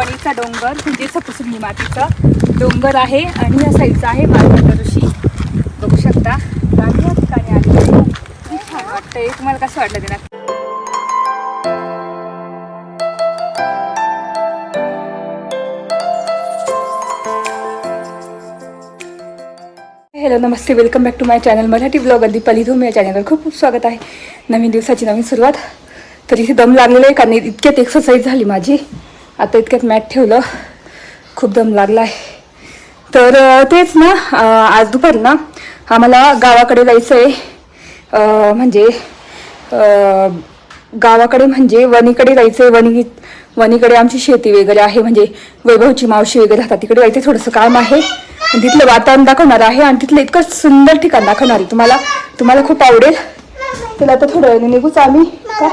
वणीचा डोंगर म्हणजे सप्तशृंगी मातीचा डोंगर आहे आणि या साईडचा आहे मार्कंड ऋषी. बघू शकता आम्ही या ठिकाणी आलेलो. खूप छान वाटतंय. तुम्हाला कसं वाटलं ते? हॅलो नमस्ते, welcome back to my channel Marathi blogger Deepali Dhoom. या चॅनलवर खूप खूप स्वागत आहे. नवीन दिवसाची नवीन सुरुवात. तर इथे दम लागलेला आहे कारण इतक्यात एक्सरसाइज झाली माझी. आता इतक्यात मॅट ठेवलं, खूप दम लागला आहे. तर तेच ना, आज दुपारी ना आम्हाला गावाकडे जायचं आहे. म्हणजे गावाकडे म्हणजे वणीकडे जायचं आहे. वणीकडे आमची शेती वगैरे आहे, म्हणजे वैभवची मावशी वगैरे राहतात. तिकडे जायचं थोडंसं काम आहे. तिथलं वातावरण दाखवणार आहे आणि तिथलं इतकं सुंदर ठिकाण दाखवणार आहे तुम्हाला खूप आवडेल. तुला आता थोड्या वेळाने निघूच आम्ही. का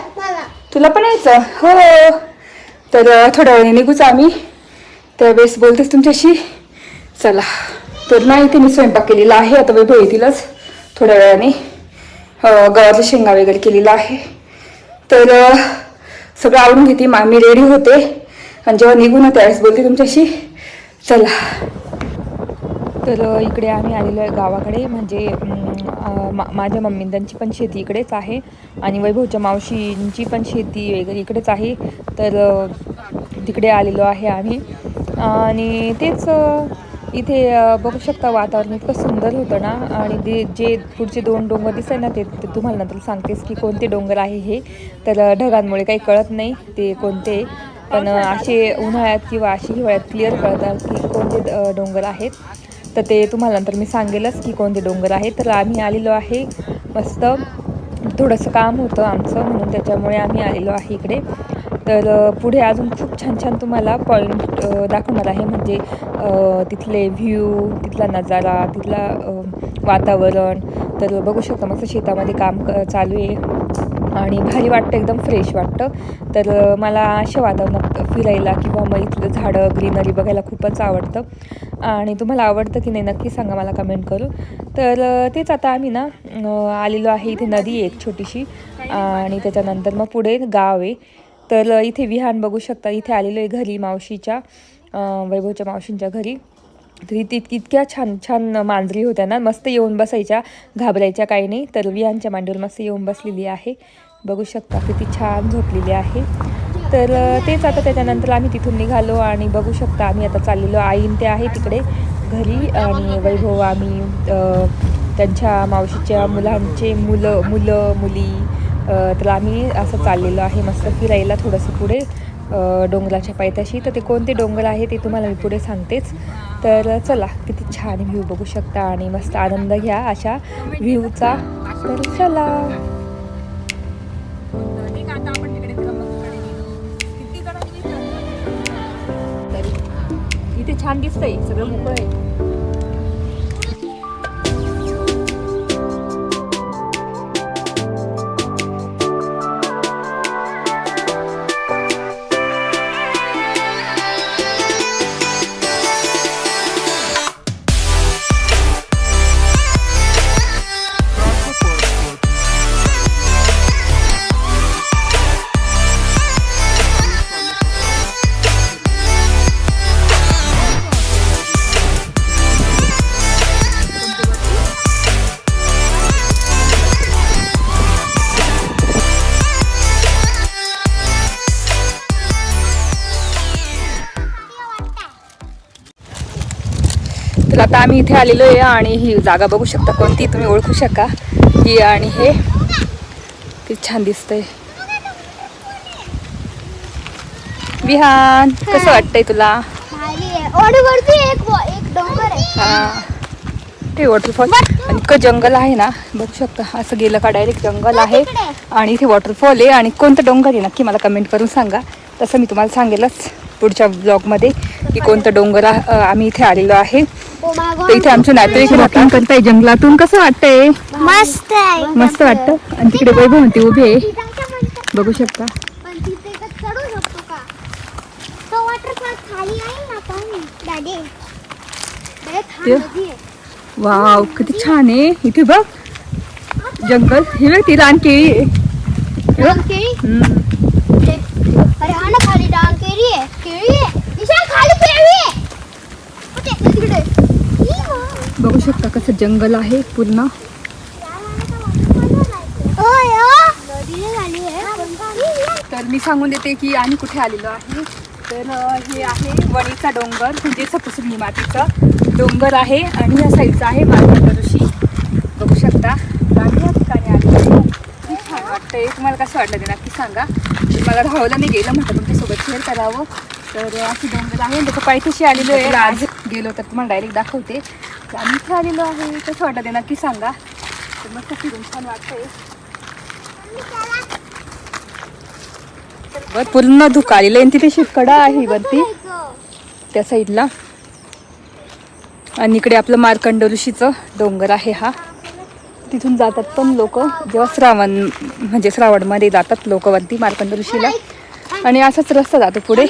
तुला पण यायचं? हो. तर थोड्या वेळाने निघूच आम्ही, त्यावेळेस बोलतेच तुमच्याशी. चला. तर नाही इथे मी स्वयंपाक केलेला आहे. आता वैभव येतीलच थोड्या वेळाने. गव्हाच्या शेंगा वगैरे केलेला आहे. तर सगळं आवडून घेते. मी रेडी होते आणि जेव्हा निघून ना त्यावेळेस बोलते तुमच्याशी. चला. तर इकडे आम्ही आलेलो आहे गावाकडे. म्हणजे माझ्या मम्मींची पण शेती इकडेच आहे आणि वैभवच्या मावशींची पण शेती वगैरे इकडेच आहे. तर तिकडे आलेलो आहे आम्ही. आणि तेच इथे बघू शकता वातावरण इतकं सुंदर होतं ना. आणि जे पुढचे 2 डोंगर दिसत ना ते तुम्हाला नंतर सांगतेस की कोणते डोंगर आहे हे. तर ढगांमुळे काही कळत नाही ते कोणते, पण असे उन्हाळ्यात किंवा अशी हिवाळ्यात क्लिअर कळतात की कोणते डोंगर आहेत. तर ते तुम्हाला नंतर मी सांगेलच की कोणते डोंगर आहेत. तर आम्ही आलेलो आहे. मस्त थोडंसं काम होतं आमचं म्हणून त्याच्यामुळे आम्ही आलेलो आहे इकडे. तर पुढे अजून खूप छान छान तुम्हाला पॉईंट दाखवणार आहे. म्हणजे तिथले व्ह्यू, तिथला नजारा, तिथला वातावरण. तर बघू शकता मस्त शेतामध्ये काम चालू आहे आणि भारी वाटतं, एकदम फ्रेश वाटतं. तर मला अशा वातावरणात फिरायला किंवा मग इथलं झाडं ग्रीनरी बघायला खूपच आवडतं. आणि तुम्हाला आवडतं की नाही नक्की सांगा मला कमेंट करून. तर तेच आता आम्ही ना आलेलो आहे. इथे नदी आहे एक छोटीशी आणि त्याच्यानंतर मग पुढे गाव आहे. तर इथे विहान बघू शकता. इथे आलेलो आहे घरी मावशीच्या, वैभवच्या मावशींच्या घरी. तर इतक्या छान छान मांजरी होत्या ना, मस्त येऊन बसायच्या, घाबरायच्या काही नाही. तर विहानच्या मांडीवर मस्त येऊन बसलेली आहे. बघू शकता किती छान झोपलेली आहे. तर तेच आता त्याच्यानंतर आम्ही तिथून निघालो आणि बघू शकता आम्ही आता चाललेलो. आईन ते आहे तिकडे घरी आणि वैभव आम्ही त्यांच्या मावशीच्या मुलांचे मुलं मुली. तर आम्ही असं चाललेलो आहे मस्त फिरायला थोडंसं पुढे डोंगराच्या पायथ्याशी. तर ते कोणते डोंगर आहे ते तुम्हाला मी पुढे सांगतेच. तर चला, किती छान व्ह्यू बघू शकता आणि मस्त आनंद घ्या अशा व्ह्यूचा. तर चला. इथे छान दिसतंय, सगळं मोकळं आहे. तर आता आम्ही इथे आलेलो आहे आणि ही जागा बघू शकता कोणती, तुम्ही ओळखू शका ही. आणि हे किती छान दिसतंय. विहान कसं वाटतंय तुला? ते वॉटरफॉल आणि इतकं जंगल आहे ना, बघू शकता. असं गेलं का डायरेक्ट जंगल आहे आणि इथे वॉटरफॉल आहे. आणि कोणतं डोंगर आहे नक्की मला कमेंट करून सांगा. तसं मी तुम्हाला सांगेलच पुढच्या ब्लॉगमध्ये की कोणतं डोंगर आम्ही इथे आलेलो आहे. तर इथे आमचे नातेवाईक वॉकिंग करताय जंगलातून. कसं वाटतंय? मस्त आहे. मस्त वाटतं. आणि तिकडे वैभवंती उभी आहे, बघू शकता. वाव किती छान आहे. इथे बघ जंगल, हे बघ ती रानकेळी आहे. अरे हा ना, खाली रानकेळी आहे. केळी आहे. असं जंगल आहे पूर्ण. तर मी सांगून देते की आम्ही कुठे आलेलो आहे. तर हे आहे वणीचा डोंगर, म्हणजे सप्तशृंगी मातेचा डोंगर आहे आणि या साईडचा आहे मार्कंड ऋषी. बघू शकता. आम्ही या ठिकाणी आलेलो. खूप छान वाटतंय. तुम्हाला कसं वाटलं ते नक्की सांगा. मला धावलं नाही गेलं, म्हटलं तुमच्यासोबत शेअर करावं. तर अशी डोंगर आहे. त्याच्या पायथ्याशी आलेलो आहे. आज गेलो तर तुम्हाला डायरेक्ट दाखवते. तर आम्ही इथे आलेलो आहे. कसं वाटलं ते नक्की सांगा. तर मस्त फिरून छान वाटतंय. पूर्ण धुकं आलेलं आहे. तिथे शिकडा आहे वरती त्या साईडला. आणि इकडे आपलं मार्कंड ऋषीचं डोंगर आहे हा. तिथून जातात पण लोक जेव्हा श्रावणमध्ये जातात लोक वरती मार्कंड ऋषीला. आणि असाच रस्ता जातो पुढे.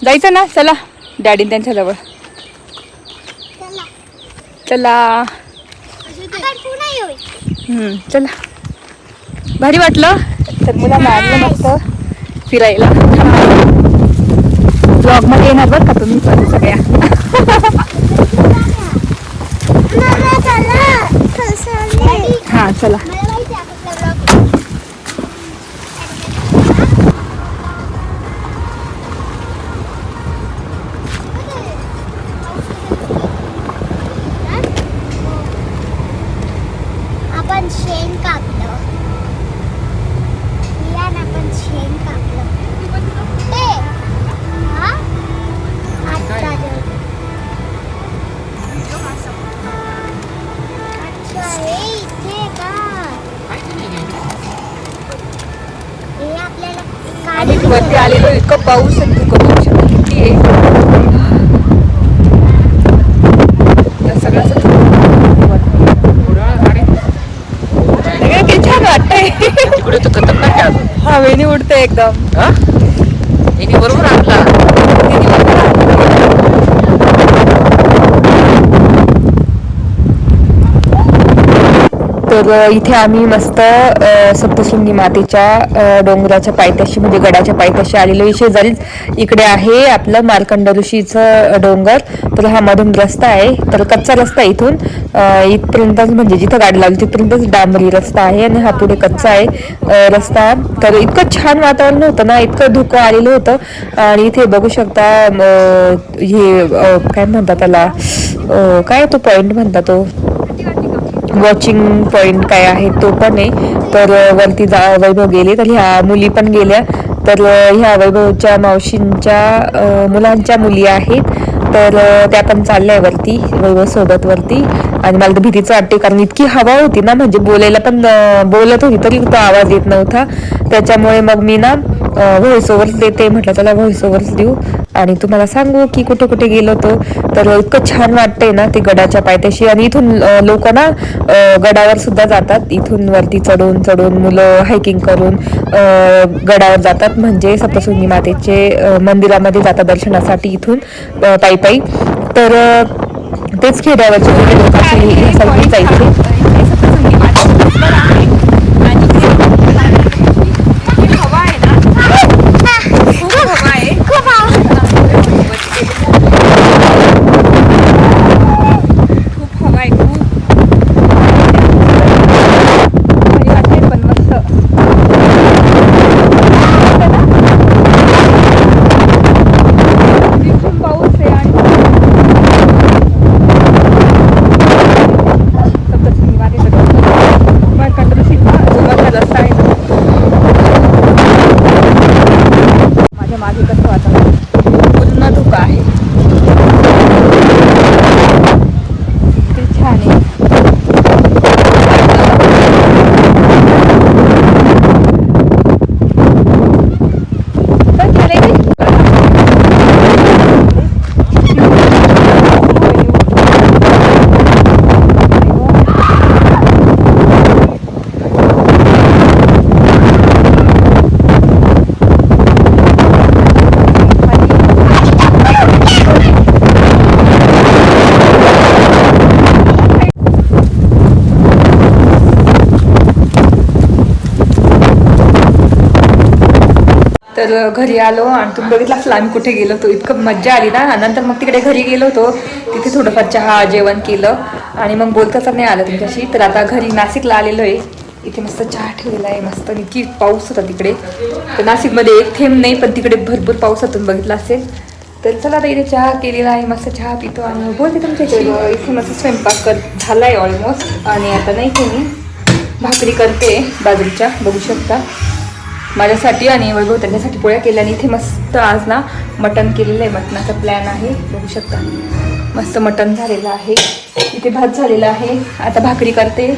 जायचं ना? चला डॅडी त्यांच्याजवळ. चला. चला. भारी वाटलं. तर मुलांना आणलं मस्त फिरायला. ब्लॉग मध्ये येणार बरं का तुम्ही पण सगळ्या. हा चला. आपण शेण कापलं. आपण शेण कापलं. आम्ही वरती आलेलो. इतकं पाऊस आणि धुकं बघू शकतो किती आहे. सगळं छान वाटतंय. तिकडे तर खतरनाक आहे अजून. हवेने उडते एकदम. बरोबर आणला. तर इथे आम्ही मस्त सप्तशृंगी मातेच्या डोंगराच्या पायथ्याशी, म्हणजे गडाच्या पायथ्याशी आलेलो. शेजारीच इकडे आहे आपलं मार्कंड ऋषीचं डोंगर. तर हा मधून रस्ता आहे. तर कच्चा रस्ता इथून इथपर्यंत, म्हणजे जिथं गाडी लावली तिथपर्यंतच डांबरी रस्ता आहे आणि हा पुढे कच्चा आहे रस्ता. तर इतकं छान वातावरण होतं ना, इतकं धुकं आलेलं होतं. आणि इथे बघू शकता हे काय म्हणतात त्याला, काय तो पॉइंट म्हणतात, तो वॉचिंग पॉइंट काय आहे तो पण आहे. तर वरती वैभव गेले, तर ह्या मुली पण गेल्या. तर ह्या वैभवच्या मावशींच्या मुलांच्या मुली आहेत. तर त्या पण चालल्या वरती वैभव सोबत वरती. आणि मला तर भीतीच वाटते, कारण इतकी हवा होती ना, म्हणजे बोलायला पण बोलत होती तरी तो आवाज येत नव्हता. त्याच्यामुळे मग मी ना व्हॉइस ओव्हर देते. म्हटलं त्याला व्हॉइस ओव्हर देऊ आणि तुम्हाला सांगू की कुठे कुठे गेलो होतो. तर इतकं छान वाटतंय ना ते गडाच्या पायथ्याशी. आणि इथून लोक ना गडावर सुद्धा जातात. इथून वरती चढून मुलं हायकिंग करून गडावर जातात, म्हणजे सप्तशृंगी मातेचे मंदिरामध्ये जातात दर्शनासाठी इथून पायी. तर तेच खेड्यावरचे लोकांची यासाठी जायचे. तर घरी आलो आणि तुम्ही बघितलं असेल आम्ही कुठे गेलो होतो. इतकं मज्जा आली ना. नंतर मग तिकडे घरी गेलो होतो. तिथे थोडंफार चहा जेवण केलं आणि मग बोलताच नाही आलं तुमच्याशी. तर आता घरी नाशिकला आलेलो आहे. इथे मस्त चहा ठेवलेला आहे मस्त. इतकी पाऊस होता तिकडे, तर नाशिकमध्ये एक थेंब नाही पण तिकडे भरपूर पावसातून बघितला असेल. तर चला आता इथे चहा केलेला आहे, मस्त चहा पितो आणि बोलते तुमच्याशी. इथे मस्त स्वयंपाक झाला आहे ऑलमोस्ट. आणि आता नाही की मी भाकरी करते बाजरीच्या, बघू शकता माझ्यासाठी आणि वैभव त्यांच्यासाठी पोळ्या केल्या. आणि इथे मस्त आज ना मटण केलेलं आहे, मटणाचा प्लॅन आहे, बघू शकता मस्त मटण झालेलं आहे. इथे भात झालेला आहे, आता भाकरी करते.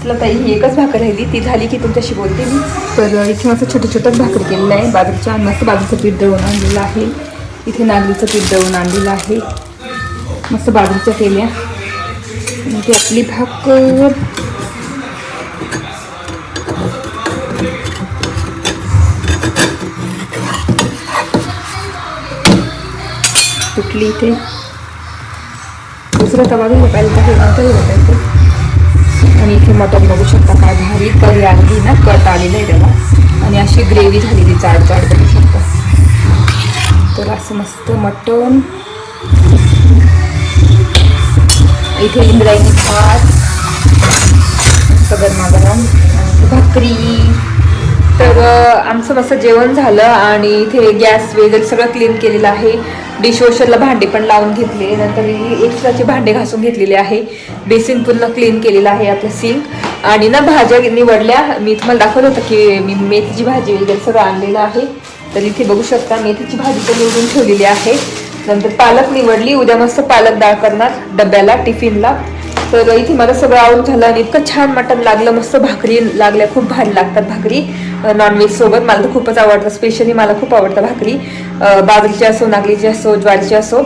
चला ताई ही एकच भाकर राहिली, ती झाली की तुमच्याशी बोलते मी. तर इथे मस्त छोटं छोटंच भाकरी केलेलं आहे बाजरीच्या. आणि मस्त बाजरीचं पीठ दळून आणलेलं आहे. इथे नागलीचं पीठ दळून आणलेलं आहे, मस्त बाजरीच्या केल्या. इथे आपली भाकर तुटली. इथे दुसरा तवा घ्यायला पाहिजे. आणि इथे मटण बघू शकता काय भारी करी आणली ना, कट आलेलं आहे त्याला. आणि अशी ग्रेव्ही झालेली जाड जाड बघू शकता. तर असं मस्त मटण. इथे इंद्रायणी भात गरमागरम, भाकरी. तर आमचं मस्त जेवण झालं. आणि इथे गॅस वगैरे सगळं क्लीन केलेलं आहे. डिशवॉशरला भांडे पण लावून घेतले. नंतर एक्स्ट्राचे भांडे घासून घेतलेले आहे. बेसिन पूर्ण क्लीन केलेलं आहे आपलं सिंक. आणि ना भाज्या निवडल्या, मी तुम्हाला दाखवलं होतं की मी मेथीची भाजी वगैरे सगळं आणलेलं आहे. तर इथे बघू शकता मेथीची भाजी पण निवडून ठेवलेली आहे. नंतर पालक निवडली, उद्या मस्त पालक डाळ करणार डब्याला टिफिनला. तर इथे मला सगळं आवडून झालं. आणि इतकं छान मटण लागलं, मस्त भाकरी लागल्या, खूप भारी लागतात भाकरी नॉनव्हेज सोबत. मला तर खूपच आवडतं, स्पेशली मला खूप आवडतं भाकरी, बाजरीची असो, नागलीची असो, ज्वारीची असो.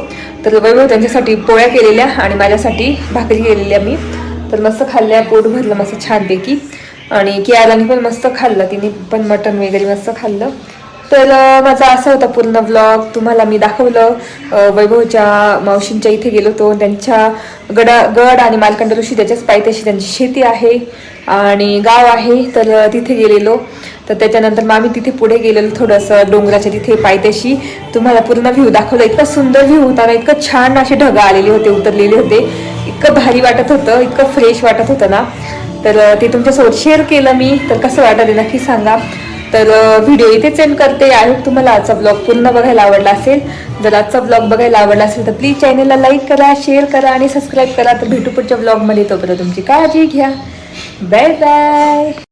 तर वैभव त्यांच्यासाठी पोळ्या केलेल्या आणि माझ्यासाठी भाकरी केलेल्या मी. तर मस्त खाल्ल्या, पोट भरलं मस्त छानपैकी. आणि कियारानी पण मस्त खाल्लं, तिने पण मटण वगैरे मस्त खाल्लं. तर माझा असा होता पूर्ण व्लॉग. तुम्हाला मी दाखवलं वैभवच्या मावशींच्या इथे गेलो होतो, त्यांच्या गड आणि मालकंड ऋषी त्याच्याच पायथ्याशी त्यांची शेती आहे आणि गाव आहे. तर तिथे गेलेलो. तर त्याच्यानंतर मग आम्ही तिथे पुढे गेलेलो थोडंसं डोंगराच्या तिथे पायथ्याशी. तुम्हाला पूर्ण व्ह्यू दाखवलं. इतका सुंदर व्ह्यू होता ना, इतकं छान असे ढग आलेले होते, उतरलेले होते. इतकं भारी वाटत होतं, इतकं फ्रेश वाटत होतं ना. तर ते तुमच्यासोबत शेअर केलं मी. तर कसं वाटत आहे नक्की सांगा. तर व्हिडिओ इथेच एंड करते. आय होप तुम्हाला आजचा ब्लॉग पूर्ण बघायला आवडला असेल. जर आजचा ब्लॉग बघायला आवडला असेल तर प्लीज चॅनलला लाईक करा, शेअर करा आणि सबस्क्राईब करा. तर भेटू पुढच्या ब्लॉगमध्ये. तोपर्यंत तुमची काळजी घ्या. Bye bye.